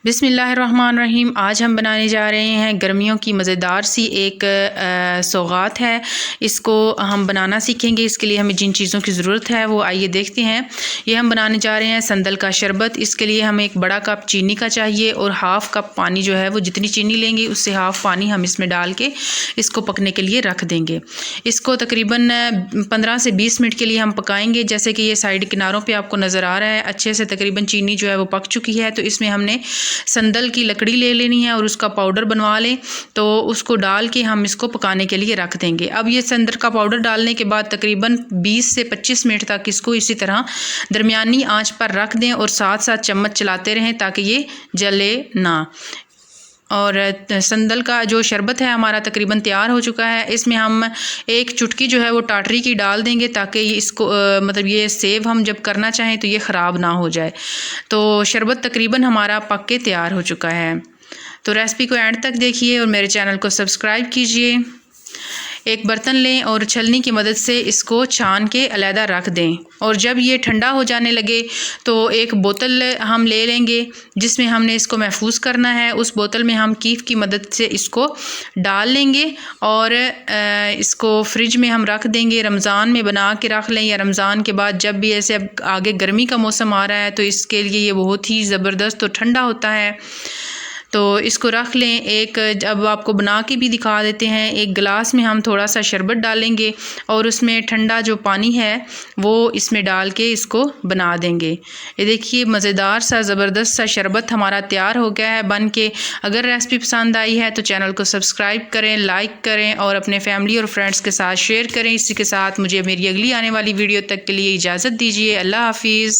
बिस्मिल्लाहिर्रहमानिर्रहीम। आज हम बनाने जा रहे हैं गर्मियों की मज़ेदार सी एक सौगात है। इसको हम बनाना सीखेंगे। इसके लिए हमें जिन चीज़ों की ज़रूरत है वो आइए देखते हैं। ये हम बनाने जा रहे हैं संदल का शरबत। इसके लिए हमें एक बड़ा कप चीनी का चाहिए और हाफ़ कप पानी जो है वो जितनी चीनी लेंगे उससे हाफ़ पानी हम इसमें डाल के इसको पकने के लिए रख देंगे। इसको तकरीबन 15 से 20 मिनट के लिए हम पकाएंगे। जैसे कि ये साइड किनारों पे आपको नज़र आ रहा है अच्छे से तकरीबन चीनी जो है वो पक चुकी है। तो इसमें हमने संदल की लकड़ी ले लेनी है और उसका पाउडर बनवा लें। तो उसको डाल के हम इसको पकाने के लिए रख देंगे। अब ये संदल का पाउडर डालने के बाद तकरीबन 20 से 25 मिनट तक इसको इसी तरह दरमियानी आंच पर रख दें और साथ साथ चम्मच चलाते रहें ताकि ये जले ना। और संदल का जो शरबत है हमारा तकरीबन तैयार हो चुका है। इसमें हम एक चुटकी जो है वो टाटरी की डाल देंगे ताकि इसको मतलब ये सेव हम जब करना चाहें तो ये ख़राब ना हो जाए। तो शरबत तकरीबन हमारा पक के तैयार हो चुका है। तो रेसिपी को एंड तक देखिए और मेरे चैनल को सब्सक्राइब कीजिए। एक बर्तन लें और छलनी की मदद से इसको छान के अलहदा रख दें। और जब ये ठंडा हो जाने लगे तो एक बोतल हम ले लेंगे जिसमें हमने इसको महफूज करना है। उस बोतल में हम कीफ की मदद से इसको डाल लेंगे और इसको फ्रिज में हम रख देंगे। रमज़ान में बना के रख लें या रमज़ान के बाद जब भी ऐसे अब आगे गर्मी का मौसम आ रहा है तो इसके लिए ये बहुत ही ज़बरदस्त और ठंडा होता है। तो इसको रख लें। एक अब आपको बना के भी दिखा देते हैं। एक गिलास में हम थोड़ा सा शरबत डालेंगे और उसमें ठंडा जो पानी है वो इसमें डाल के इसको बना देंगे। ये देखिए मज़ेदार सा ज़बरदस्त सा शरबत हमारा तैयार हो गया है बन के। अगर रेसिपी पसंद आई है तो चैनल को सब्सक्राइब करें, लाइक करें और अपने फैमिली और फ्रेंड्स के साथ शेयर करें। इसी के साथ मुझे मेरी अगली आने वाली वीडियो तक के लिए इजाज़त दीजिए। अल्लाह हाफिज़।